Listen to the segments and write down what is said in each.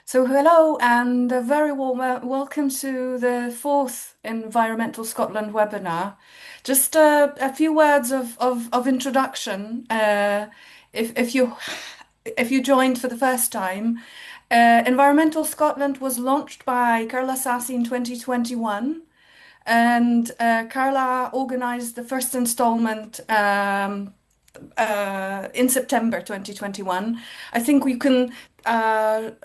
So hello and a very warm welcome to the fourth Environmental Scotland webinar. Just a few words of introduction. If you joined for the first time, Environmental Scotland was launched by Carla Sassi in 2021, and Carla organised the first instalment in September 2021. I think we can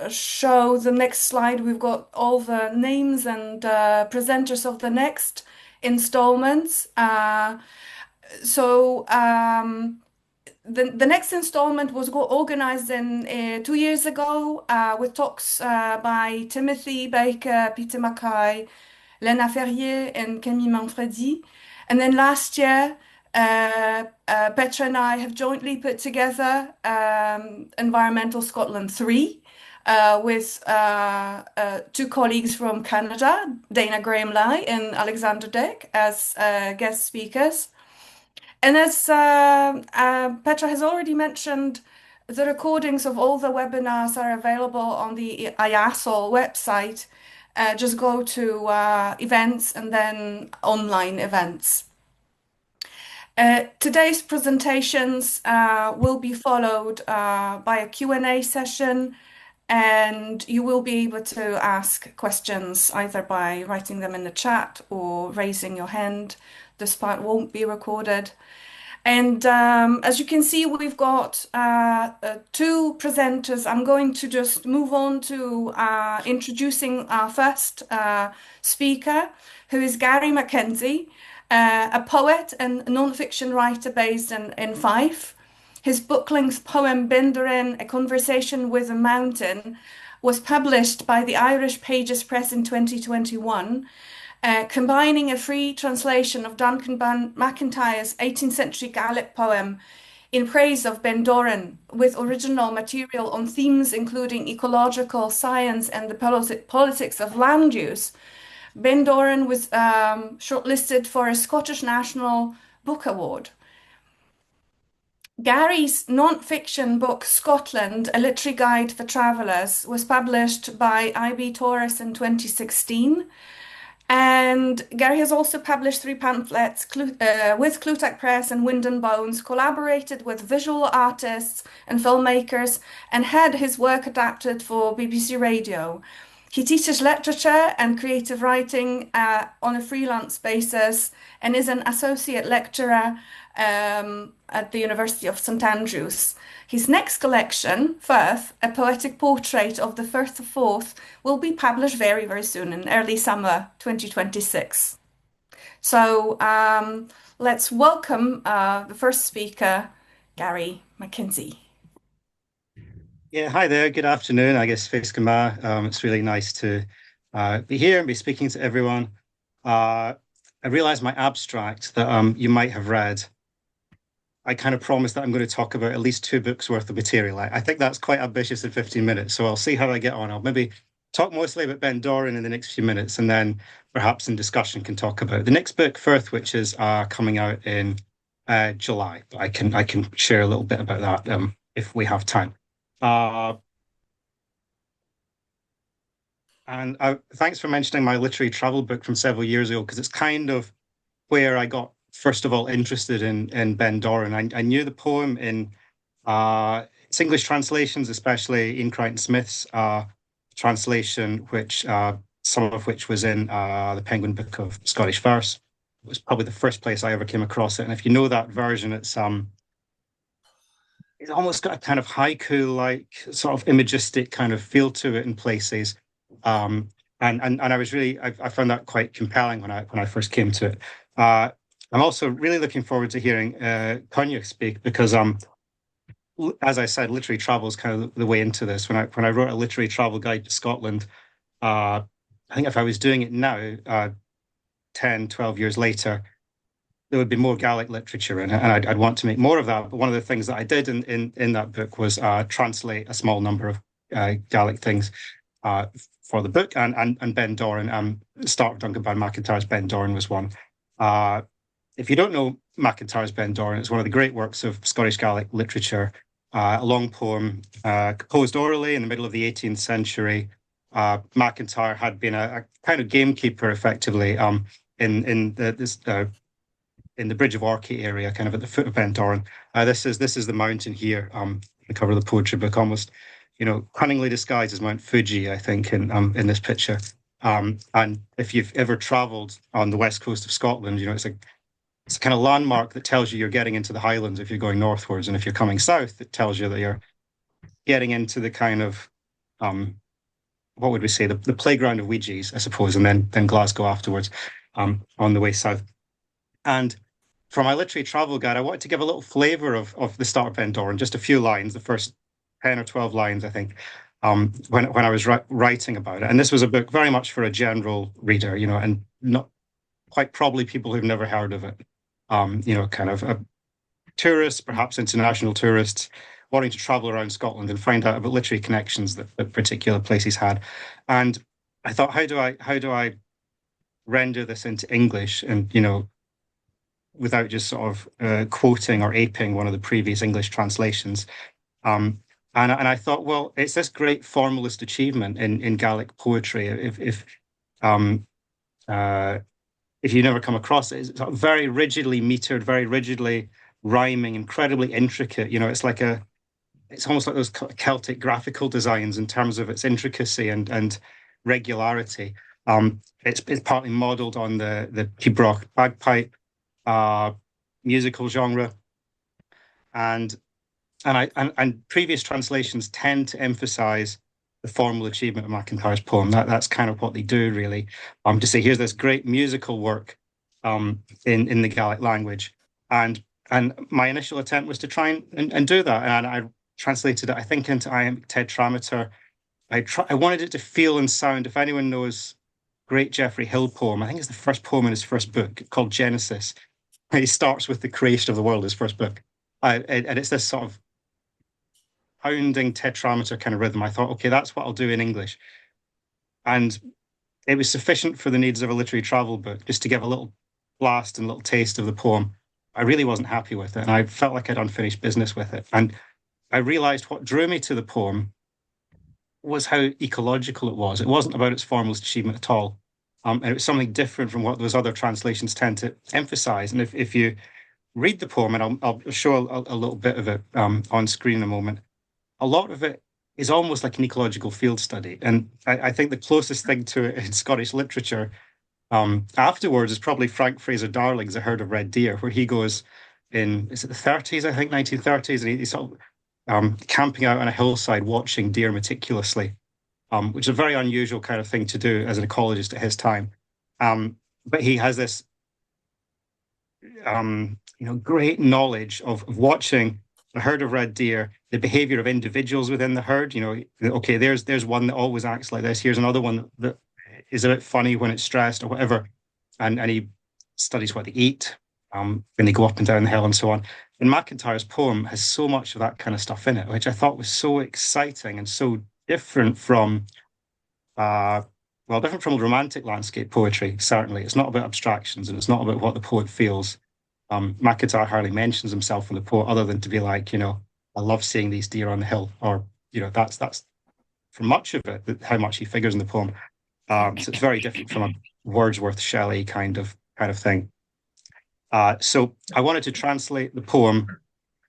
show the next slide. We've got all the names and presenters of the next installments. The next installment was organized in 2 years ago with talks by Timothy Baker, Peter Mackay, Lena Ferrier, and Camille Manfredi. And then last year, Petra and I have jointly put together Environmental Scotland 3 with two colleagues from Canada, Dana Graham-Lai and Alexander Dick, as guest speakers. And as Petra has already mentioned, the recordings of all the webinars are available on the IASOL website. Just go to events and then online events. Today's presentations will be followed by a Q&A session, and you will be able to ask questions either by writing them in the chat or raising your hand. This part won't be recorded. And as you can see, we've got two presenters. I'm going to just move on to introducing our first speaker, who is Garry MacKenzie, a poet and non-fiction writer based in Fife. His book-length poem, Dorain, A Conversation with a Mountain, was published by the Irish Pages Press in 2021, combining a free translation of Duncan MacIntyre's 18th century Gaelic poem in praise of Dorain, with original material on themes including ecological science and the politics of land use. Dorain was shortlisted for a Scottish National Book Award. Garry's non-fiction book, Scotland, A Literary Guide for Travellers, was published by IB Tauris in 2016. And Garry has also published 3 pamphlets with Clutach Press and Wind and Bones, collaborated with visual artists and filmmakers, and had his work adapted for BBC Radio. He teaches literature and creative writing on a freelance basis and is an associate lecturer at the University of St Andrews. His next collection, Firth, a poetic portrait of the Firth of Forth, will be published very, very soon in early summer 2026. So let's welcome the first speaker, Garry MacKenzie. Yeah, hi there. Good afternoon. I guess it's really nice to be here and be speaking to everyone. I realized my abstract that you might have read. I kind of promised that I'm going to talk about at least 2 books worth of material. I think that's quite ambitious in 15 minutes, so I'll see how I get on. I'll maybe talk mostly about Dorain in the next few minutes, and then perhaps in discussion can talk about the next book, Firth, which is coming out in July. But I can share a little bit about that if we have time. Thanks for mentioning my literary travel book from several years ago, because it's kind of where I got, first of all, interested in Dorain. I knew the poem in its English translations, especially Ian Crichton Smith's translation, which some of which was in the Penguin Book of Scottish Verse. It was probably the first place I ever came across it. And if you know that version, it's almost got a kind of haiku-like sort of imagistic kind of feel to it in places. And I found that quite compelling when I first came to it. I'm also really looking forward to hearing Coinneach speak, because as I said, literary travel is kind of the way into this. When I wrote a literary travel guide to Scotland, I think if I was doing it now, 10, 12 years later, there would be more Gaelic literature in it, and I'd want to make more of that. But one of the things that I did in that book was translate a small number of Gaelic things for the book, and Dorain, Start with Duncan MacIntyre's Dorain was one. If you don't know MacIntyre's Dorain, it's one of the great works of Scottish Gaelic literature. a long poem composed orally in the middle of the 18th century. MacIntyre had been a kind of gamekeeper, effectively, in the Bridge of Orchy area, kind of at the foot of Ben Doran. This is the mountain here, the cover of the poetry book, almost, cunningly disguised as Mount Fuji, I think, in this picture. And if you've ever travelled on the west coast of Scotland, it's a kind of landmark that tells you you're getting into the Highlands if you're going northwards, and if you're coming south, it tells you that you're getting into the kind of what would we say, the playground of Ouija's, I suppose, and then Glasgow afterwards, on the way south. And for my literary travel guide, I wanted to give a little flavour of the start of Ben Doran, just a few lines, the first 10 or 12 lines, I think, when I was writing about it. And this was a book very much for a general reader, and not quite probably people who've never heard of it. Kind of tourists, perhaps international tourists, wanting to travel around Scotland and find out about literary connections that particular places had. And I thought, how do I render this into English, and without just sort of quoting or aping one of the previous English translations. And I thought, well, it's this great formalist achievement in Gaelic poetry. If you never come across it, it's sort of very rigidly metered, very rigidly rhyming, incredibly intricate. It's almost like those Celtic graphical designs in terms of its intricacy and regularity. It's partly modelled on the Pibroch bagpipe musical genre, and previous translations tend to emphasize the formal achievement of MacIntyre's poem. That's kind of what they do, really. To say, here's this great musical work in the Gaelic language, and my initial attempt was to try and do that, and I translated it, I think, into iambic tetrameter. I wanted it to feel and sound. If anyone knows great Geoffrey Hill poem, I think it's the first poem in his first book called Genesis. He starts with the creation of the world, his first book, and it's this sort of pounding tetrameter kind of rhythm. I thought, okay, that's what I'll do in English. And it was sufficient for the needs of a literary travel book, just to give a little blast and a little taste of the poem. I really wasn't happy with it, and I felt like I'd unfinished business with it. And I realized what drew me to the poem was how ecological it was. It wasn't about its formalist achievement at all. And it was something different from what those other translations tend to emphasize. And if you read the poem, and I'll show a little bit of it on screen in a moment, a lot of it is almost like an ecological field study. And I think the closest thing to it in Scottish literature afterwards is probably Frank Fraser Darling's A Herd of Red Deer, where he goes is it the 30s, I think, 1930s, and he's sort of camping out on a hillside watching deer meticulously, which is a very unusual kind of thing to do as an ecologist at his time. But he has this great knowledge of watching a herd of red deer, the behavior of individuals within the herd. Okay, there's one that always acts like this. Here's another one that is a bit funny when it's stressed or whatever. And he studies what they eat, when they go up and down the hill and so on. And MacIntyre's poem has so much of that kind of stuff in it, which I thought was so exciting and so different from different from romantic landscape poetry, certainly. It's not about abstractions, and it's not about what the poet feels. MacIntyre hardly mentions himself in the poem, other than to be like, I love seeing these deer on the hill, or that's for much of it how much he figures in the poem. So it's very different from a Wordsworth, Shelley kind of thing. So I wanted to translate the poem,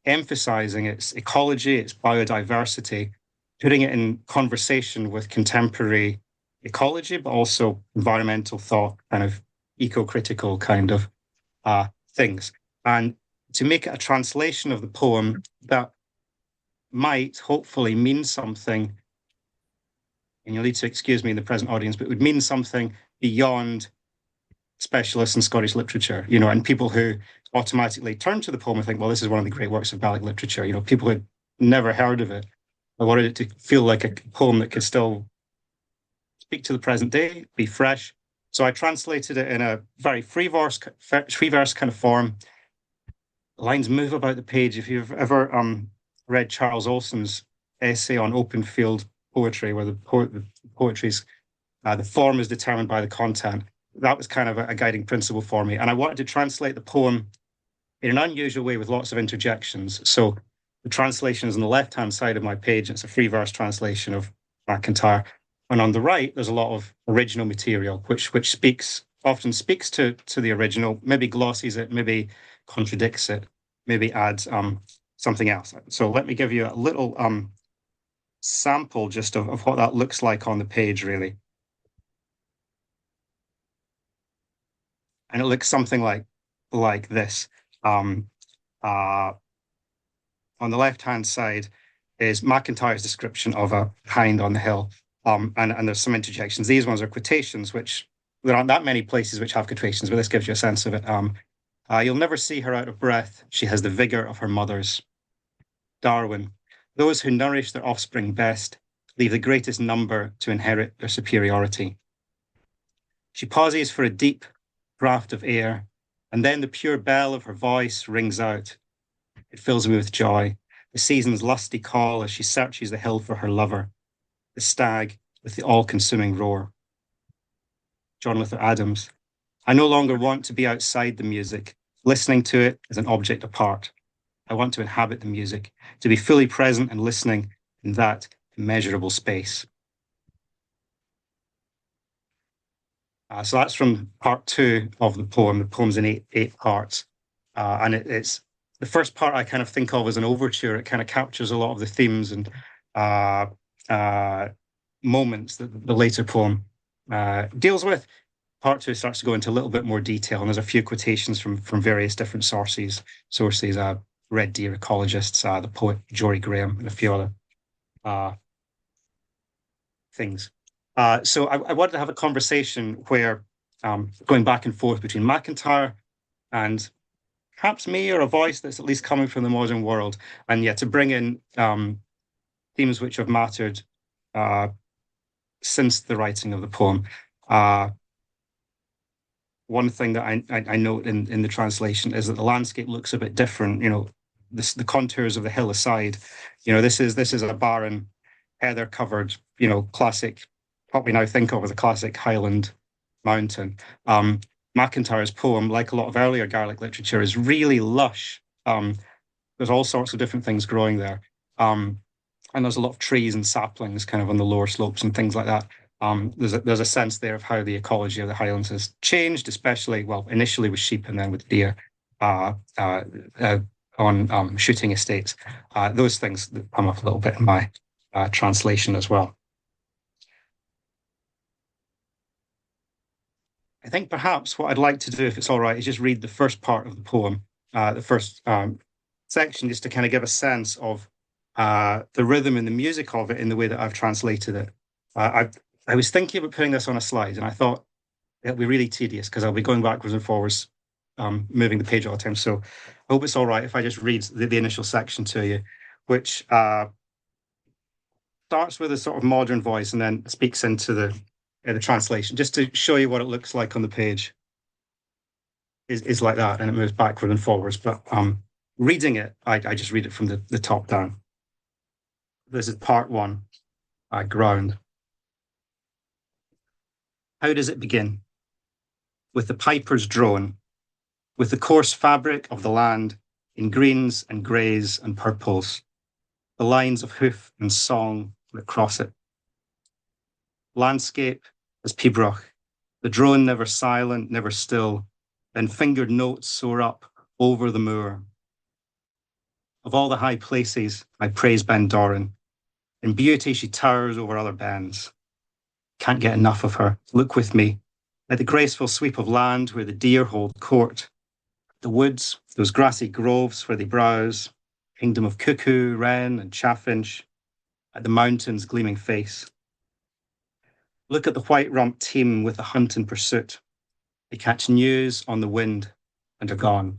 emphasizing its ecology, its biodiversity, putting it in conversation with contemporary ecology, but also environmental thought, kind of eco-critical kind of things. And to make it a translation of the poem that might hopefully mean something, and you'll need to excuse me in the present audience, but it would mean something beyond specialists in Scottish literature, and people who automatically turn to the poem and think, well, this is one of the great works of Gaelic literature. People who had never heard of it. I wanted it to feel like a poem that could still speak to the present day, be fresh. So I translated it in a very free verse kind of form. Lines move about the page. If you've ever read Charles Olson's essay on open field poetry, where the poetry's the form is determined by the content, that was kind of a guiding principle for me. And I wanted to translate the poem in an unusual way with lots of interjections. So The translation is on the left-hand side of my page. It's a free verse translation of MacIntyre. And on the right, there's a lot of original material, which often speaks to the original, maybe glosses it, maybe contradicts it, maybe adds something else. So let me give you a little sample just of what that looks like on the page, really. And it looks something like this. On the left-hand side is MacIntyre's description of a hind on the hill. And there's some interjections. These ones are quotations, which there aren't that many places which have quotations, but this gives you a sense of it. You'll never see her out of breath. She has the vigor of her mothers. Darwin, those who nourish their offspring best leave the greatest number to inherit their superiority. She pauses for a deep draught of air, and then the pure bell of her voice rings out. It fills me with joy, the season's lusty call as she searches the hill for her lover, the stag with the all-consuming roar. John Luther Adams, I no longer want to be outside the music, listening to it as an object apart. I want to inhabit the music, to be fully present and listening in that immeasurable space. So that's from part 2 of the poem. The poem's in eight parts. And it's the first part I kind of think of as an overture. It kind of captures a lot of the themes and moments that the later poem deals with. Part 2 starts to go into a little bit more detail, and there's a few quotations from various different sources, Red Deer ecologists, the poet Jory Graham, and a few other things. So I wanted to have a conversation where going back and forth between MacIntyre and perhaps me, or a voice that's at least coming from the modern world, and to bring in themes which have mattered since the writing of the poem. One thing that I note in the translation is that the landscape looks a bit different. The contours of the hill aside, this is a barren, heather-covered, classic, what we now think of as a classic Highland mountain. MacIntyre's poem, like a lot of earlier Gaelic literature, is really lush. There's all sorts of different things growing there. And there's a lot of trees and saplings kind of on the lower slopes and things like that. There's a sense there of how the ecology of the Highlands has changed, especially, initially with sheep and then with deer on shooting estates. Those things come up a little bit in my translation as well. I think perhaps what I'd like to do, if it's all right, is just read the first part of the poem, the first section, just to kind of give a sense of the rhythm and the music of it in the way that I've translated it. I was thinking about putting this on a slide, and I thought it'll be really tedious because I'll be going backwards and forwards, moving the page all the time. So I hope it's all right if I just read the initial section to you, which starts with a sort of modern voice and then speaks into the translation, just to show you what it looks like on the page. Is like that, and it moves backward and forwards. But reading it, I just read it from the top down. This is part 1, ground. How does it begin? With the piper's drone, with the coarse fabric of the land in greens and greys and purples, the lines of hoof and song that cross it. Landscape as pibroch, the drone never silent, never still, then fingered notes soar up over the moor. Of all the high places, I praise Ben Dorain. In beauty she towers over other bens. Can't get enough of her. Look with me at the graceful sweep of land where the deer hold court. The woods, those grassy groves where they browse. Kingdom of cuckoo, wren and chaffinch. At the mountain's gleaming face. Look at the white-rumped team with the hunt in pursuit. They catch news on the wind and are gone.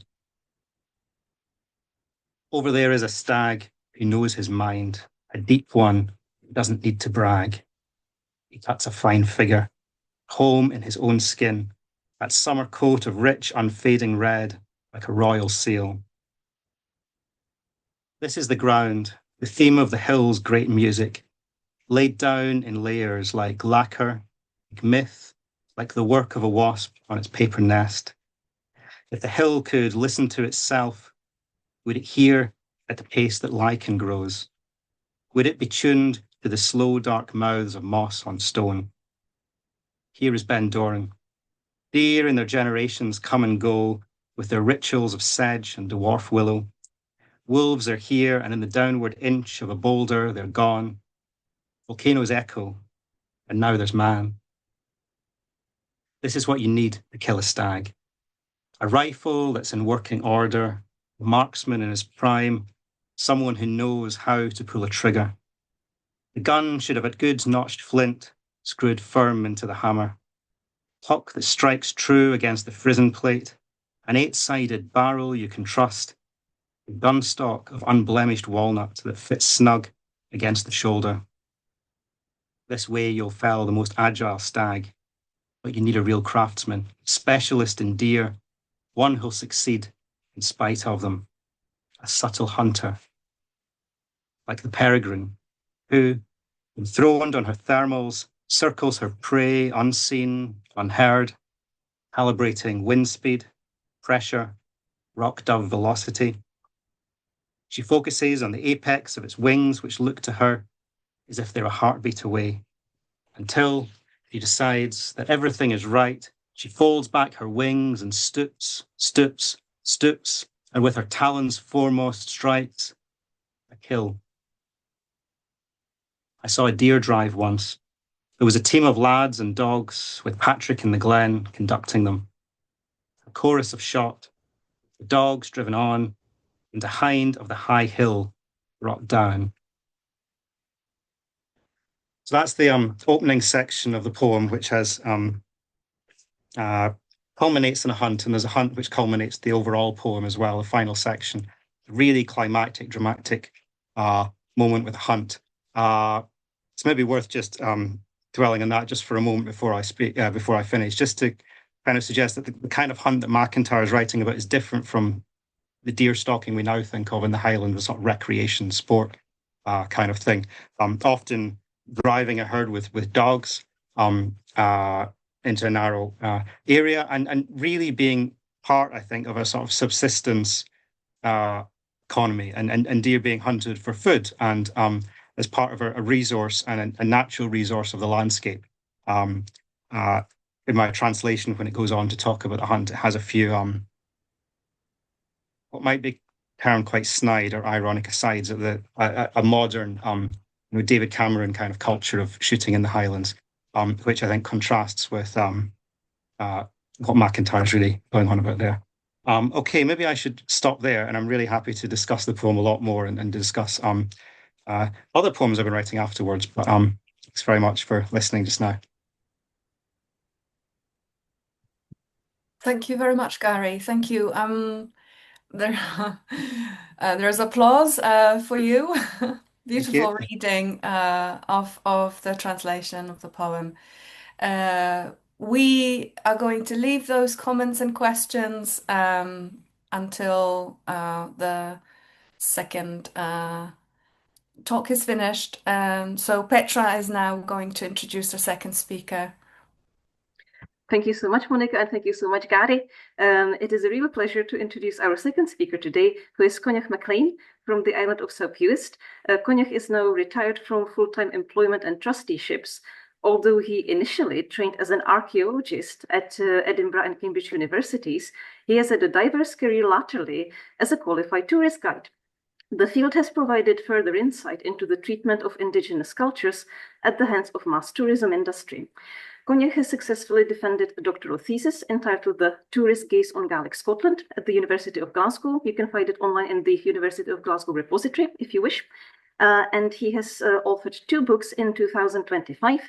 Over there is a stag who knows his mind, a deep one who doesn't need to brag. He cuts a fine figure, home in his own skin, that summer coat of rich, unfading red, like a royal seal. This is the ground, the theme of the hill's great music, laid down in layers like lacquer, like myth, like the work of a wasp on its paper nest. If the hill could listen to itself, would it hear at the pace that lichen grows? Would it be tuned to the slow, dark mouths of moss on stone? Here is Ben Dorain. Deer in their generations come and go with their rituals of sedge and dwarf willow. Wolves are here, and in the downward inch of a boulder, they're gone. Volcanoes echo, and now there's man. This is what you need to kill a stag. A rifle that's in working order, a marksman in his prime, someone who knows how to pull a trigger. The gun should have a good notched flint screwed firm into the hammer. Hock that strikes true against the frizzen plate, an 8-sided barrel you can trust, a gun stock of unblemished walnut that fits snug against the shoulder. This way you'll fell the most agile stag, but you need a real craftsman, specialist in deer, one who'll succeed in spite of them, a subtle hunter, like the peregrine, who, enthroned on her thermals, circles her prey unseen, unheard, calibrating wind speed, pressure, rock dove velocity. She focuses on the apex of its wings, which look to her as if they're a heartbeat away, until she decides that everything is right. She folds back her wings and stoops, stoops, stoops, and with her talons foremost strikes a kill. I saw a deer drive once. There was a team of lads and dogs with Patrick in the glen conducting them. A chorus of shot, the dogs driven on, and a hind of the high hill brought down. So that's the opening section of the poem, which has culminates in a hunt, and there's a hunt which culminates the overall poem as well, the final section. Really climactic, dramatic moment with a hunt. It's maybe worth just dwelling on that just for a moment before I finish, just to kind of suggest that the kind of hunt that MacIntyre is writing about is different from the deer stalking we now think of in the Highlands, the sort of recreation sport kind of thing. Often driving a herd with dogs into a narrow area and really being part, I think, of a sort of subsistence economy and deer being hunted for food and as part of a resource and a natural resource of the landscape. In my translation, when it goes on to talk about the hunt, it has a few what might be termed quite snide or ironic asides of a modern David Cameron kind of culture of shooting in the Highlands, which I think contrasts with what MacIntyre's really going on about there. Okay, maybe I should stop there, and I'm really happy to discuss the poem a lot more and discuss other poems I've been writing afterwards. But thanks very much for listening just now. Thank you very much, Garry. Thank you. There's applause for you. Beautiful reading of the translation of the poem. We are going to leave those comments and questions until the second talk is finished. So Petra is now going to introduce our second speaker. Thank you so much, Monika, and thank you so much, Garry. It is a real pleasure to introduce our second speaker today, who is Coinneach Maclean from the island of South Uist. Coinneach is now retired from full-time employment and trusteeships, although he initially trained as an archaeologist at Edinburgh and Cambridge universities. He has had a diverse career laterally as a qualified tourist guide. The field has provided further insight into the treatment of indigenous cultures at the hands of mass tourism industry. Coinneach has successfully defended a doctoral thesis entitled The Tourist Gaze on Gaelic Scotland at the University of Glasgow. You can find it online in the University of Glasgow repository if you wish. And he has authored 2 books in 2025.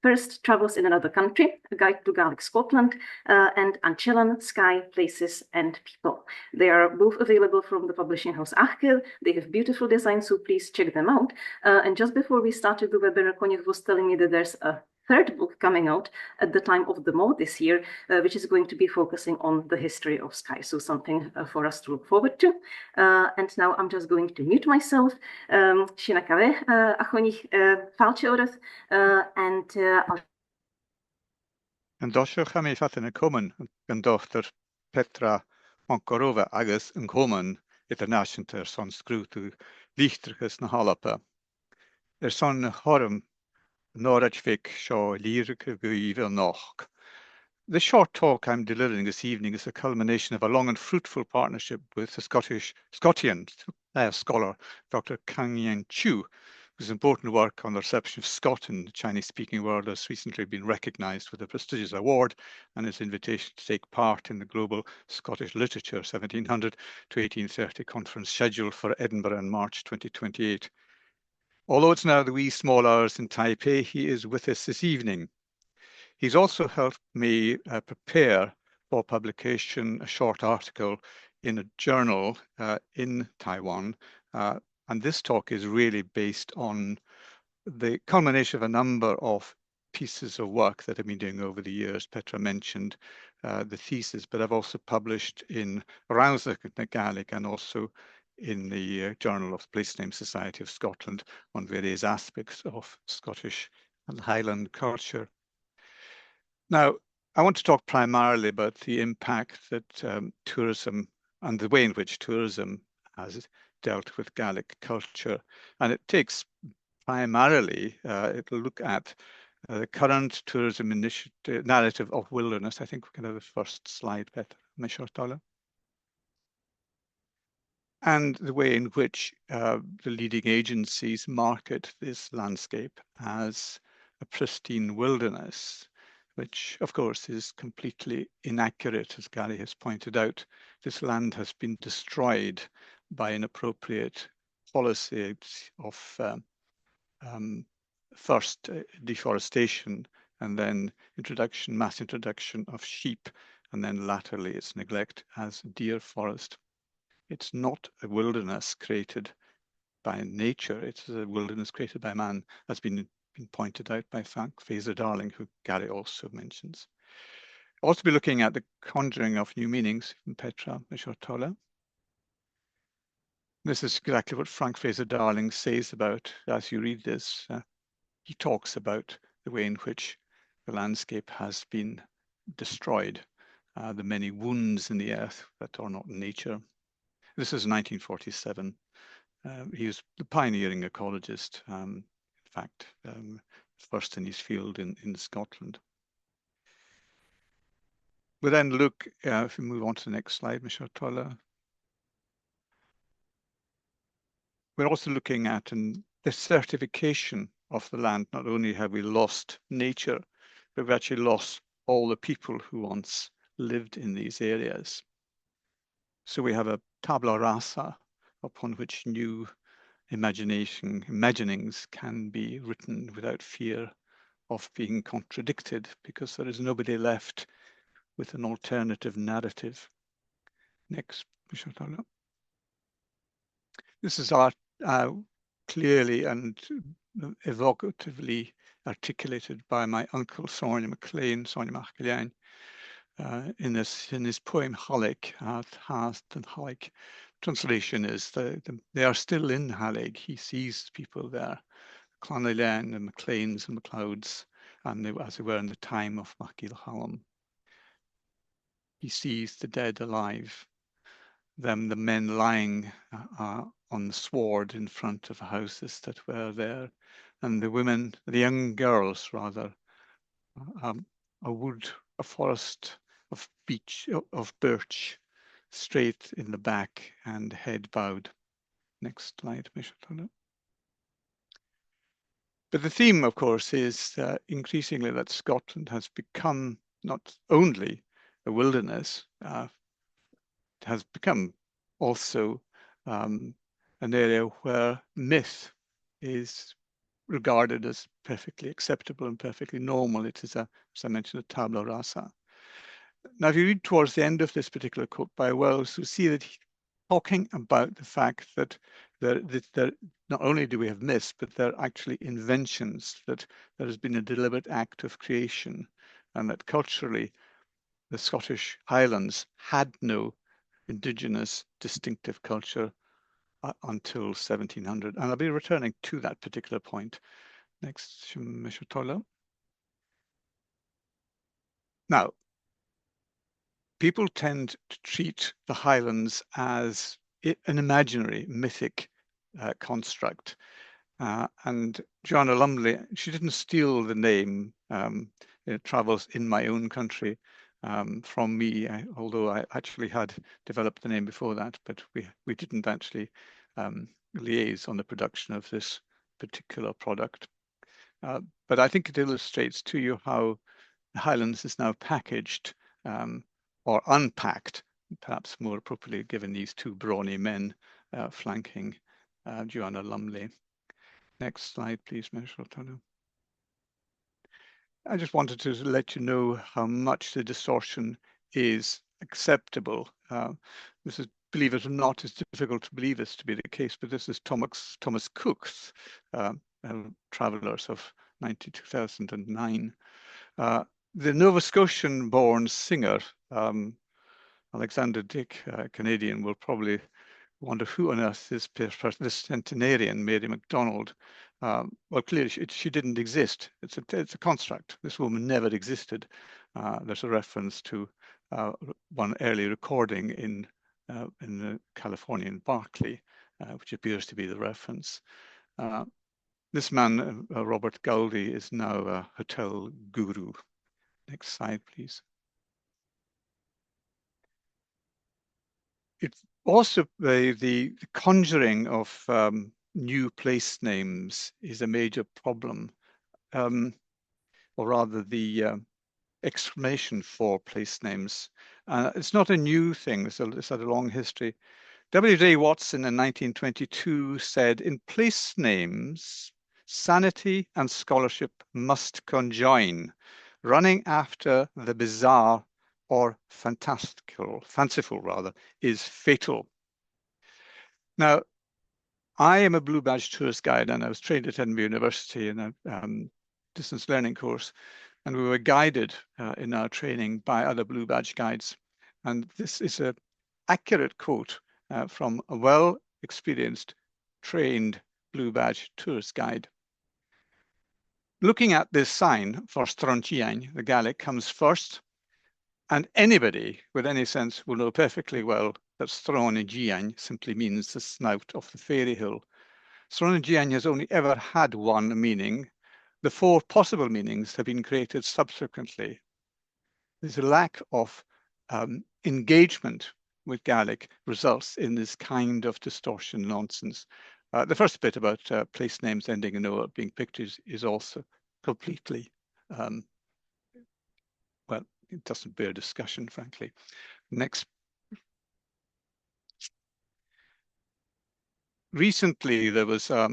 First, Travels in Another Country, A Guide to Gaelic Scotland, and Anchellan, Sky, Places and People. They are both available from the publishing house Achkel. They have beautiful designs, so please check them out. And just before we started the webinar, Coinneach was telling me that there's a 3rd book coming out at the time of the Mo this year, which is going to be focusing on the history of Skye. So something for us to look forward to. And now I'm just going to mute myself. Shinakawe, Achonich Falche Oreth, and Dosher Chami Fatin a Common, and Dr. Petra Poncarová agus an Common, international son scrútu líchtrachas na Halapa. Son horm Norachvik Shaw Lyrica Guiva Noch. The short talk I'm delivering this evening is a culmination of a long and fruitful partnership with the Scotian scholar, Dr. Kang Yen Chu, whose important work on the reception of Scotland in the Chinese-speaking world has recently been recognised with a prestigious award, and his invitation to take part in the Global Scottish Literature 1700 to 1830 conference scheduled for Edinburgh in March 2028. Although it's now the wee small hours in Taipei, he is with us this evening. He's also helped me prepare for publication a short article in a journal in Taiwan. And this talk is really based on the culmination of a number of pieces of work that I've been doing over the years. Petra mentioned the thesis, but I've also published in Arousal Gaelic and also in the Journal of the Place Name Society of Scotland on various aspects of Scottish and Highland culture. Now, I want to talk primarily about the impact that tourism and the way in which tourism has dealt with Gaelic culture. And it takes primarily, it'll look at the current tourism initiative narrative of wilderness. I think we can have the first slide, Petra. And the way in which the leading agencies market this landscape as a pristine wilderness, which of course is completely inaccurate, as Garry has pointed out. This land has been destroyed by inappropriate policy of first deforestation and then mass introduction of sheep, and then latterly its neglect as deer forest. It's not a wilderness created by nature, it's a wilderness created by man, has been pointed out by Frank Fraser-Darling, who Garry also mentions. Also be looking at the conjuring of new meanings from Petra Mishortola. This is exactly what Frank Fraser-Darling says about, as you read this, he talks about the way in which the landscape has been destroyed, the many wounds in the earth that are not nature. This is 1947. He was the pioneering ecologist, in fact, first in his field in Scotland. We then look, if we move on to the next slide, Michelle Toller. We're also looking at the certification of the land. Not only have we lost nature, but we've actually lost all the people who once lived in these areas. So we have a tabula rasa upon which new imaginings can be written without fear of being contradicted, because there is nobody left with an alternative narrative. Next, this is clearly and evocatively articulated by my uncle Sonia Maclean, in his poem Gaelic, Gaelic. Translation is they are still in Gaelic. He sees people there, Clonailean and Macleans and Macleods, and as they were in the time of Machil Hallam. He sees the dead alive, the men lying on the sward in front of houses that were there, and the women, the young girls rather, a forest of birch, straight in the back and head bowed. Next slide, Michelle. But the theme, of course, is increasingly that Scotland has become not only a wilderness, it has become also an area where myth is regarded as perfectly acceptable and perfectly normal. It is, as I mentioned, a tabula rasa. Now, if you read towards the end of this particular quote by Wells, you see that he's talking about the fact that not only do we have myths, but they're actually inventions, that there has been a deliberate act of creation, and that culturally the Scottish Highlands had no indigenous distinctive culture until 1700. And I'll be returning to that particular point. Next, Mr. Toller. Now, people tend to treat the Highlands as an imaginary, mythic construct. And Johana Lumley, she didn't steal the name. It travels in my own country from me, although I actually had developed the name before that, but we didn't actually liaise on the production of this particular product. But I think it illustrates to you how the Highlands is now packaged or unpacked, perhaps more appropriately given these two brawny men flanking Johana Lumley. Next slide, please, Mr. O'Tonnell. I just wanted to let you know how much the distortion is acceptable. This is, believe it or not, it's difficult to believe this to be the case, but this is Thomas Cook's Travellers of 2009. The Nova Scotian-born singer, Alexander Dick, Canadian, will probably wonder who on earth is this centenarian, Mary MacDonald. Well, clearly she didn't exist. It's a construct. This woman never existed. There's a reference to one early recording in the Californian Berkeley, which appears to be the reference. This man, Robert Goldie, is now a hotel guru. Next slide, please. It's also the conjuring of new place names is a major problem, or rather the explanation for place names. It's not a new thing, it's had a long history. W.J. Watson in 1922 said, in place names, sanity and scholarship must conjoin, running after the bizarre or fanciful rather, is fatal. Now, I am a Blue Badge tourist guide, and I was trained at Edinburgh University in a distance learning course, and we were guided in our training by other Blue Badge guides. And this is an accurate quote from a well-experienced, trained Blue Badge tourist guide. Looking at this sign for Strontiain, the Gaelic, comes first, and anybody with any sense will know perfectly well that Strontiain simply means the snout of the fairy hill. Strontiain has only ever had one meaning. The four possible meanings have been created subsequently. There's a lack of engagement with Gaelic results in this kind of distortion nonsense. The first bit about place names ending in O being picked is also completely, well, it doesn't bear discussion, frankly. Next. Recently, there was a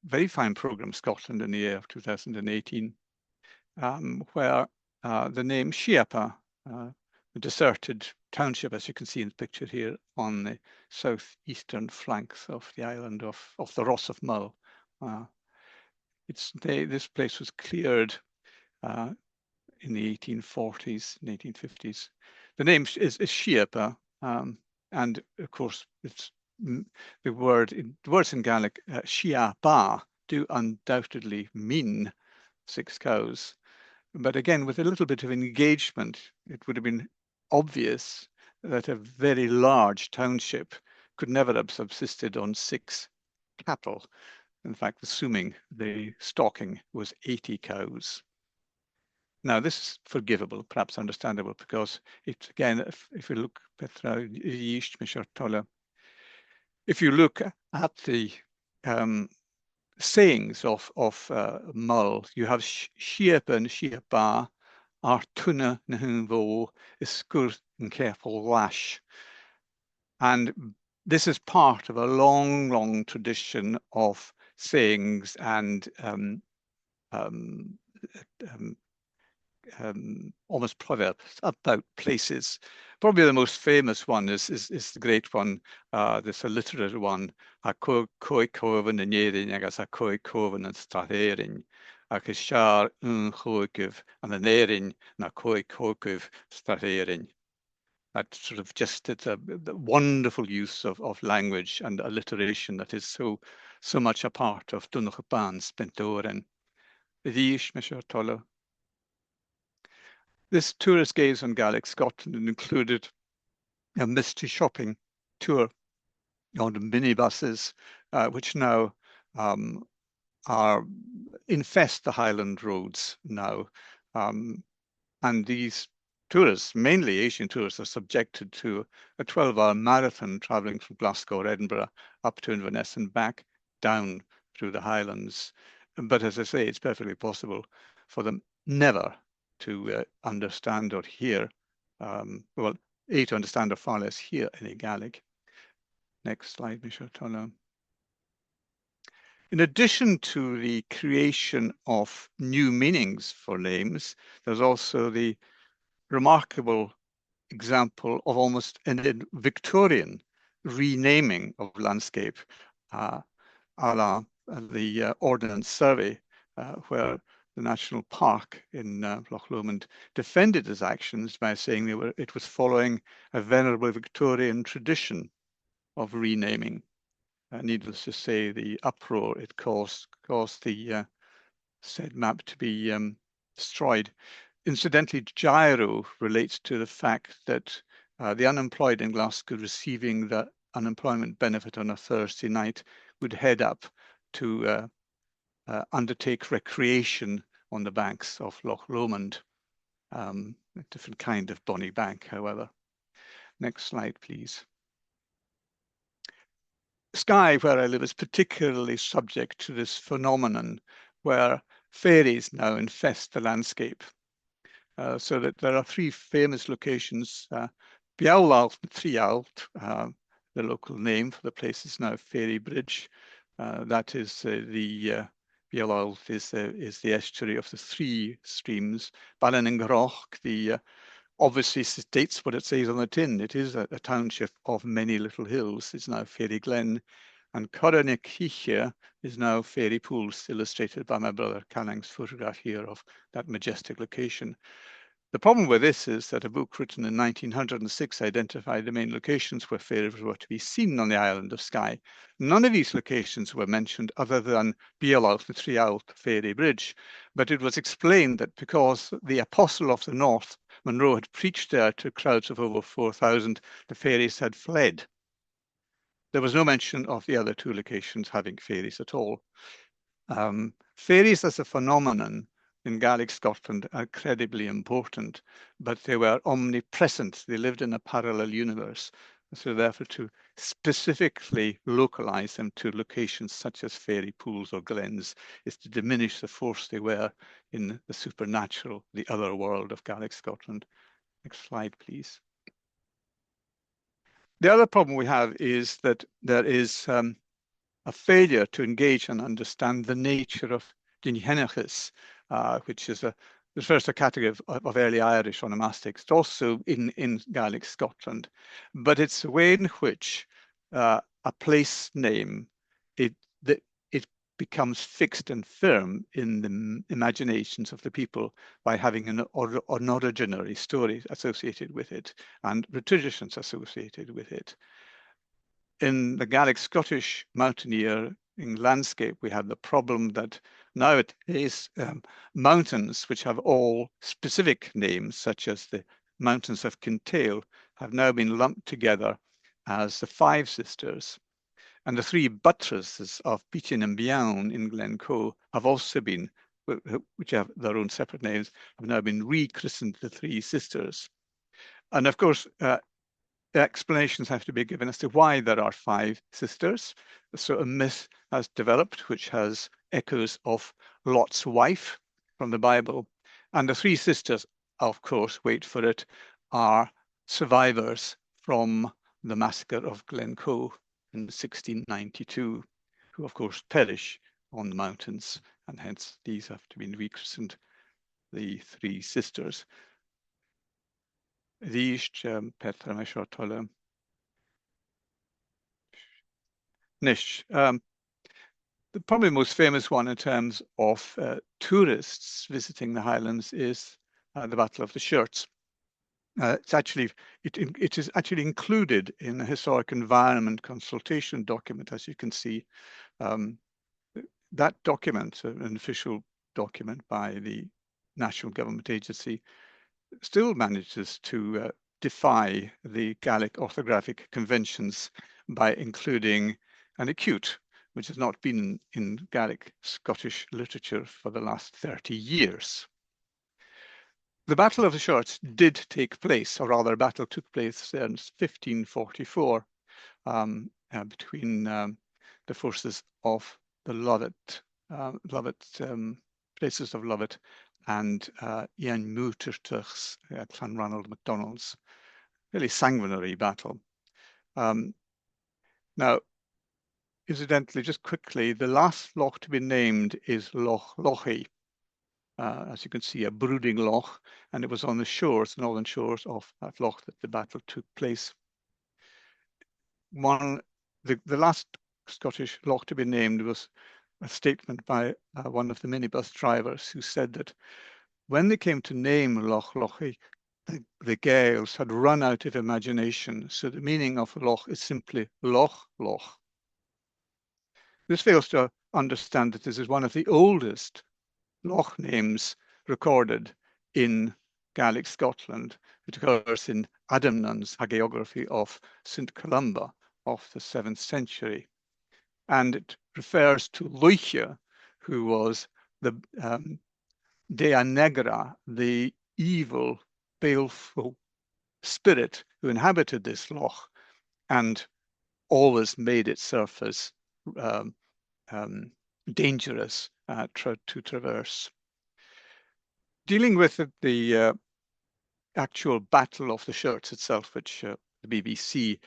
very fine programme, Scotland in the year of 2018, where the name Szuba, the deserted township, as you can see in the picture here, on the southeastern flanks of the island of the Ross of Mull. This place was cleared in the 1840s and 1850s. The name is Szuba, and of course it's the words in Gaelic, Shiaba, do undoubtedly mean 6 cows. But again, with a little bit of engagement, it would have been obvious that a very large township could never have subsisted on 6 cattle. In fact, assuming the stocking was 80 cows. Now, this is forgivable, perhaps understandable, because it's, again, if you look, Petra, if you look at the sayings of Mull, you have Szuba and Szuba, ar tunna na hunvo, iskur and careful lash. And this is part of a long, long tradition of sayings and almost proverbs about places. Probably the most famous one is the great one, this illiterate one, a coi coven and yerin, agas a coi coven and stratherin, a kishar choikiv and the nerin na coi coikiv stratherin. That sort of just, it's a wonderful use of language and alliteration that is so much a part of Dunachapan Spentoren. Vish Mr. Toller. This tourist gaze on Gaelic Scotland included a mystery shopping tour on the minibuses, which now infest the Highland roads now. And these tourists, mainly Asian tourists, are subjected to a 12-hour marathon traveling from Glasgow or Edinburgh up to Inverness and back down through the Highlands. But as I say, it's perfectly possible for them never to understand or hear, well, A, to understand or far less hear any Gaelic. Next slide, Michelle Toller. In addition to the creation of new meanings for names, there's also the remarkable example of almost an Victorian renaming of landscape, a la the Ordnance Survey, where the National Park in Loch Lomond defended his actions by saying it was following a venerable Victorian tradition of renaming. Needless to say, the uproar it caused the said map to be destroyed. Incidentally, gyro relates to the fact that the unemployed in Glasgow receiving the unemployment benefit on a Thursday night would head up to undertake recreation on the banks of Loch Lomond. A different kind of bonny bank, however. Next slide, please. Skye, where I live, is particularly subject to this phenomenon where fairies now infest the landscape. So that there are three famous locations. Biaulalt and Trialt, the local name for the place is now Fairy Bridge. That is the Biaulalt is the estuary of the three streams. Ballinengroch, the obviously states what it says on the tin. It is a township of many little hills. It's now Fairy Glen. And Coinneach is now Fairy Pools, illustrated by my brother Callang's photograph here of that majestic location. The problem with this is that a book written in 1906 identified the main locations where fairies were to be seen on the island of Skye. None of these locations were mentioned other than Biaulalt and Trialt Fairy Bridge, but it was explained that because the Apostle of the North, Monroe, had preached there to crowds of over 4,000, the fairies had fled. There was no mention of the other two locations having fairies at all. Fairies as a phenomenon in Gaelic Scotland are incredibly important, but they were omnipresent. They lived in a parallel universe. So therefore, to specifically localize them to locations such as fairy pools or glens is to diminish the force they were in the supernatural, the other world of Gaelic Scotland. Next slide, please. The other problem we have is that there is a failure to engage and understand the nature of Gdańsk, which is refers to a category of early Irish onomastics. It's also in Gaelic Scotland, but it's a way in which a place name, it becomes fixed and firm in the imaginations of the people by having an originary story associated with it and traditions associated with it. In the Gaelic Scottish mountaineering landscape, we have the problem that nowadays mountains which have all specific names, such as the mountains of Kintail, have now been lumped together as the Five Sisters. And the three buttresses of Beachin and Biaun in Glencoe have also been, which have their own separate names, have now been rechristened the Three Sisters. And of course, explanations have to be given as to why there are five sisters. So a myth has developed which has echoes of Lot's wife from the Bible. And the three sisters, of course, wait for it, are survivors from the massacre of Glencoe in 1692, who of course perish on the mountains, and hence these have to be rechristened the Three Sisters. Petra, my short Nish. The probably most famous one in terms of tourists visiting the Highlands is the Battle of the Shirts. It is actually included in the historic environment consultation document, as you can see. That document, an official document by the National Government Agency, still manages to defy the Gaelic orthographic conventions by including an acute, which has not been in Gaelic Scottish literature for the last 30 years. The Battle of the Shirts did take place, or rather, a battle took place in 1544 between the forces of the Lovat, places of Lovat, and Ian Muirturtugh's Clanranald MacDonald's. Really sanguinary battle. Now, incidentally, just quickly, the last loch to be named is Loch Lochy. As you can see, a brooding loch, and it was on the shores, northern shores of that loch that the battle took place. The last Scottish loch to be named was a statement by one of the minibus drivers who said that when they came to name Loch Lochy, the Gaels had run out of imagination, so the meaning of loch is simply loch. This fails to understand that this is one of the oldest loch names recorded in Gaelic Scotland. It occurs in Adamnan's hagiography of St. Columba of the 7th century. And it refers to Luiche, who was the Dea Negra, the evil, baleful spirit who inhabited this loch and always made its surface dangerous to traverse. Dealing with the actual Battle of the Shirts itself, which the BBC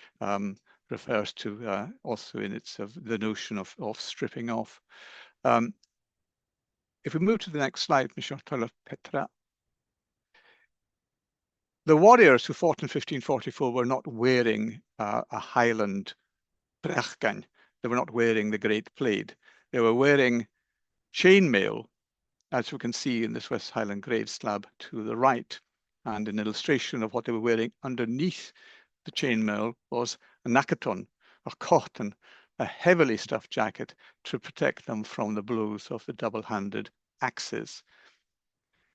refers to also in its the notion of stripping off. If we move to the next slide, Petra. The warriors who fought in 1544 were not wearing a Highland brechgan. They were not wearing the Great Plaid. They were wearing chainmail, as we can see in this West Highland grave slab to the right. And an illustration of what they were wearing underneath the chainmail was a nakaton, or cotton, a heavily stuffed jacket to protect them from the blows of the double-handed axes.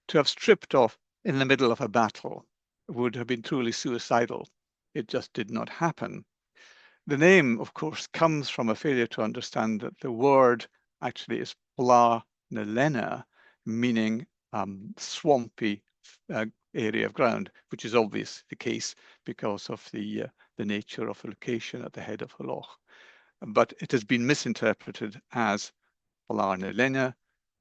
To have stripped off in the middle of a battle would have been truly suicidal. It just did not happen. The name, of course, comes from a failure to understand that the word actually is Bla Nelena, meaning swampy area of ground, which is obviously the case because of the nature of the location at the head of the loch. But it has been misinterpreted as Bla Nelena,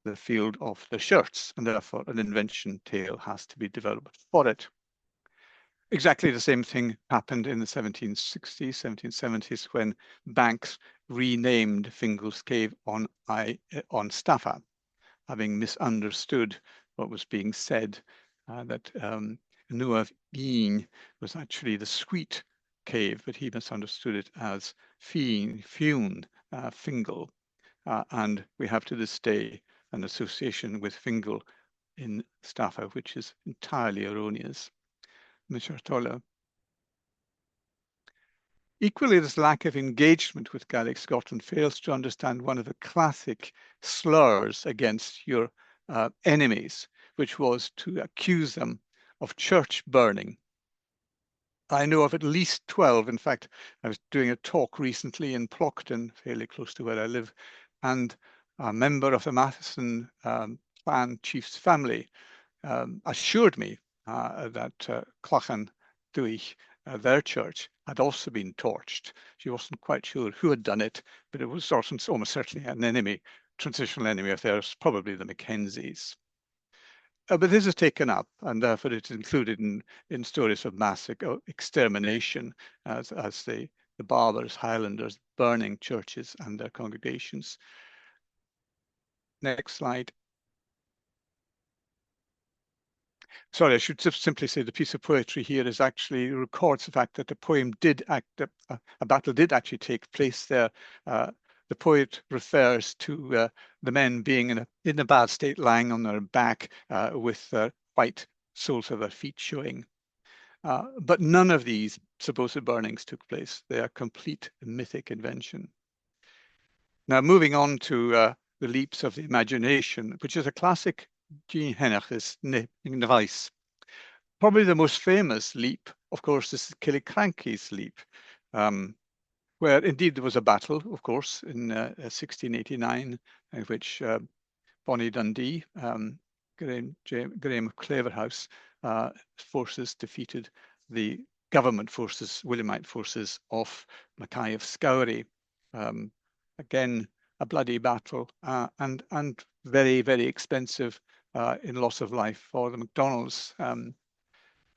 the field of the shirts, and therefore an invention tale has to be developed for it. Exactly the same thing happened in the 1760s, 1770s, when Banks renamed Fingal's Cave on Staffa, having misunderstood what was being said, that Nuav Een was actually the Sweet Cave, but he misunderstood it as Fingal. And we have to this day an association with Fingal in Staffa, which is entirely erroneous. Mr. Tolle. Equally, this lack of engagement with Gaelic Scotland fails to understand one of the classic slurs against your enemies, which was to accuse them of church burning. I know of at least 12. In fact, I was doing a talk recently in Plockton, fairly close to where I live, and a member of the Matheson clan chief's family assured me that Clachan Duich, their church, had also been torched. She wasn't quite sure who had done it, but it was almost certainly an enemy, transitional enemy of theirs, probably the Mackenzies. But this is taken up, and therefore it's included in stories of mass extermination as the Barbers, Highlanders burning churches and their congregations. Next slide. Sorry, I should just simply say the piece of poetry here is actually records the fact that the poem did a battle did actually take place there. The poet refers to the men being in a bad state, lying on their back with white soles of their feet showing. But none of these supposed burnings took place. They are complete mythic invention. Now, moving on to the leaps of the imagination, which is a classic Jean Henach's device. Probably the most famous leap, of course, is Killiecrankie's leap. where indeed there was a battle, of course, in 1689, in which Bonnie Dundee, Graham of Claverhouse forces defeated the government forces, Williamite forces of Mackay of Scowry. Again, a bloody battle and very, very expensive in loss of life for the MacDonalds. And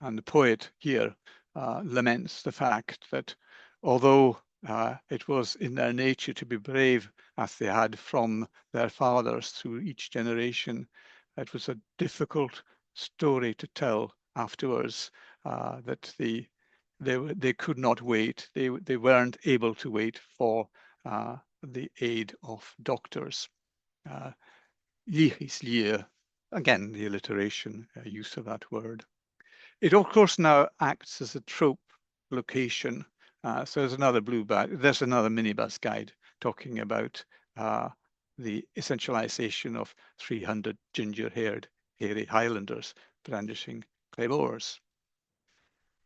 the poet here laments the fact that although it was in their nature to be brave, as they had from their fathers through each generation, it was a difficult story to tell afterwards, that they could not wait. They weren't able to wait for the aid of doctors. Again, the alliteration use of that word. It of course now acts as a trope location. So there's another there's another minibus guide talking about the essentialization of 300 ginger-haired, hairy Highlanders brandishing claymores.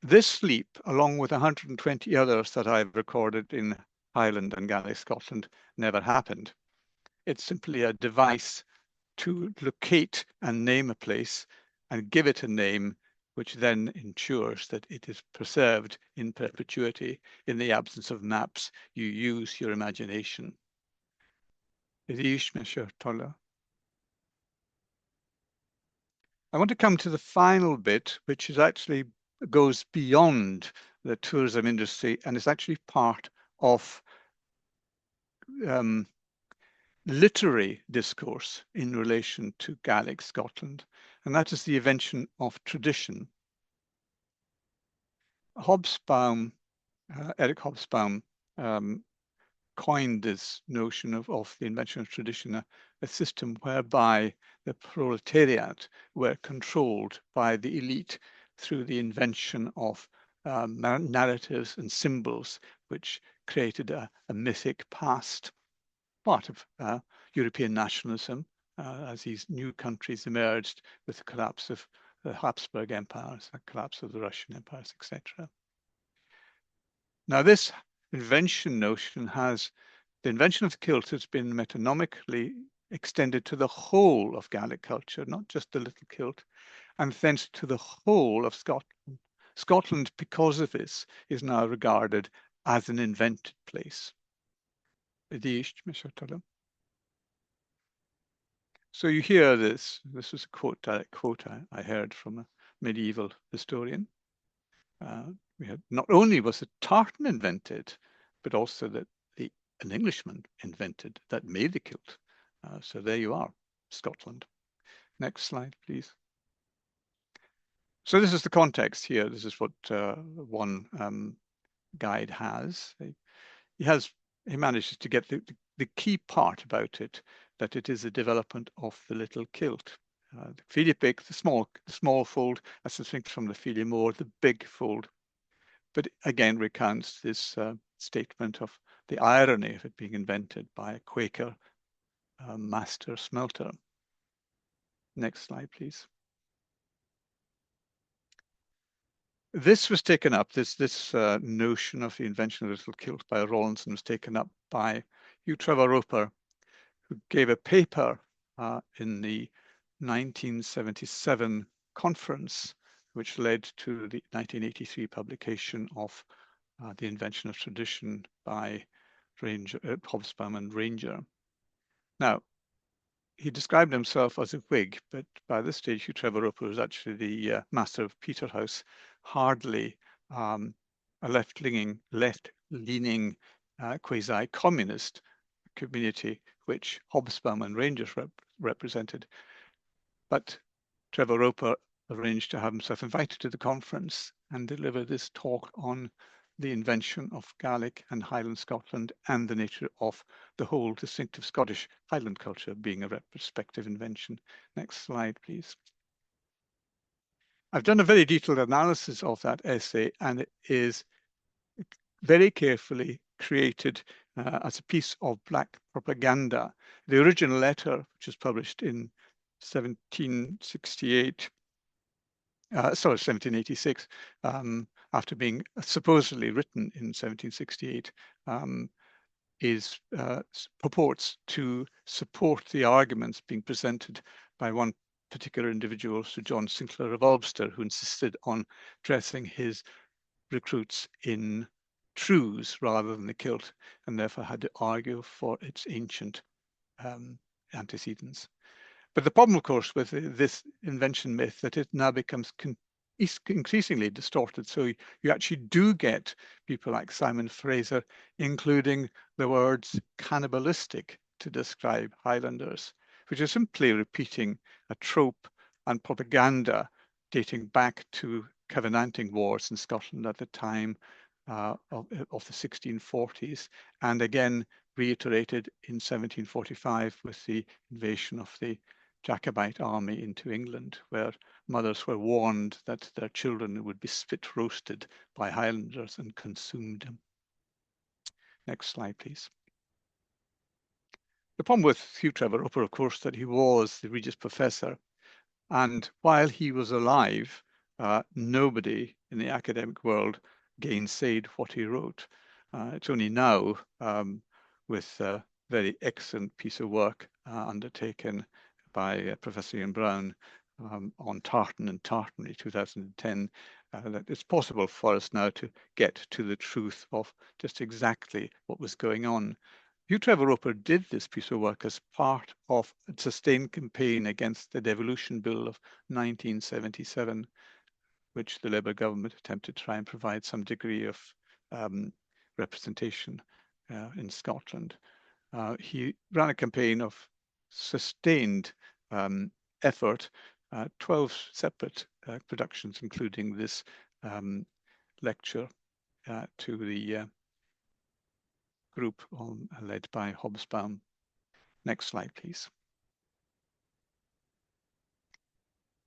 This leap, along with 120 others that I've recorded in Highland and Gaelic Scotland, never happened. It's simply a device to locate and name a place and give it a name, which then ensures that it is preserved in perpetuity. In the absence of maps, you use your imagination. I want to come to the final bit, which is actually goes beyond the tourism industry and is actually part of literary discourse in relation to Gaelic Scotland, and that is the invention of tradition. Eric Hobsbawm coined this notion of the invention of tradition, a system whereby the proletariat were controlled by the elite through the invention of narratives and symbols, which created a mythic past. Part of European nationalism as these new countries emerged with the collapse of the Habsburg empires, the collapse of the Russian empires, etc. Now, this invention notion the invention of the kilt has been metonomically extended to the whole of Gaelic culture, not just the little kilt, and thence to the whole of Scotland. Scotland, because of this, is now regarded as an invented place. So you hear this. This was a direct quote I heard from a medieval historian. We had not only was the tartan invented, but also that an Englishman invented that made the kilt. So there you are, Scotland. Next slide, please. So this is the context here. This is what one guide has. He manages to get the key part about it, that it is a development of the little kilt. The Philippik, the small fold, that's distinct from the Philemore, the big fold. But again, recounts this statement of the irony of it being invented by a Quaker master smelter. Next slide, please. This was taken up, this notion of the invention of the little kilt by Rawlinson was taken up by Hugh Trevor Roper, who gave a paper in the 1977 conference, which led to the 1983 publication of The Invention of Tradition by Hobsbawm and Ranger. Now, he described himself as a Whig, but by this stage, Hugh Trevor Roper was actually the master of Peterhouse, hardly a left-leaning quasi-communist community, which Hobsbawm and Rangers represented. But Trevor Roper arranged to have himself invited to the conference and deliver this talk on the invention of Gaelic and Highland Scotland and the nature of the whole distinctive Scottish Highland culture being a retrospective invention. Next slide, please. I've done a very detailed analysis of that essay, and it is very carefully created as a piece of black propaganda. The original letter, which was published in 1768, 1786, after being supposedly written in 1768, purports to support the arguments being presented by one particular individual, Sir John Sinclair of Ulster, who insisted on dressing his recruits in trews rather than the kilt, and therefore had to argue for its ancient antecedents. But the problem, of course, with this invention myth, that it now becomes increasingly distorted. So you actually do get people like Simon Fraser including the words cannibalistic to describe Highlanders, which is simply repeating a trope and propaganda dating back to Covenanting wars in Scotland at the time of the 1640s, and again reiterated in 1745 with the invasion of the Jacobite army into England, where mothers were warned that their children would be spit roasted by Highlanders and consumed. Next slide, please. The problem with Hugh Trevor Roper, of course, that he was the Regius Professor, and while he was alive, nobody in the academic world gainsaid what he wrote. It's only now, with a very excellent piece of work undertaken by Professor Ian Brown on tartan and tartanry 2010, that it's possible for us now to get to the truth of just exactly what was going on. Hugh Trevor Roper did this piece of work as part of a sustained campaign against the Devolution Bill of 1977, which the Labour government attempted to try and provide some degree of representation in Scotland. He ran a campaign of sustained effort, 12 separate productions, including this lecture to the group led by Hobsbawm. Next slide, please.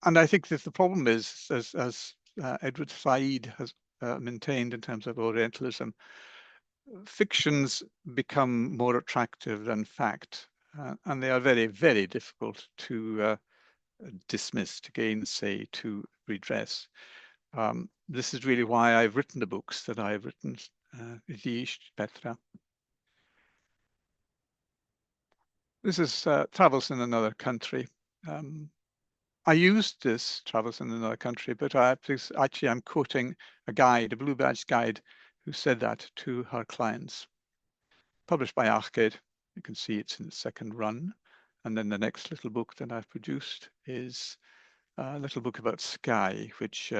And I think that the problem is, as Edward Said has maintained in terms of Orientalism, fictions become more attractive than fact, and they are very, very difficult to dismiss, to gainsay, to redress. This is really why I've written the books that I've written, Petra. This is Travels in Another Country. I used this Travels in Another Country, but actually I'm quoting a guide, a Blue Badge guide, who said that to her clients. Published by Arcade. You can see it's in the second run. And then the next little book that I've produced is a little book about Skye, which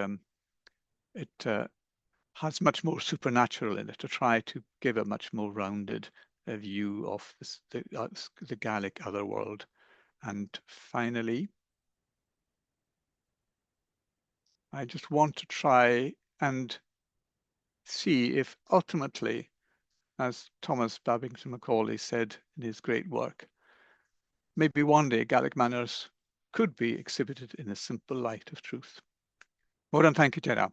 has much more supernatural in it, to try to give a much more rounded view of the Gaelic otherworld. And finally, I just want to try and see if ultimately, as Thomas Babington Macaulay said in his great work, maybe one day Gaelic manners could be exhibited in a simple light of truth. More than thank you, Jenna.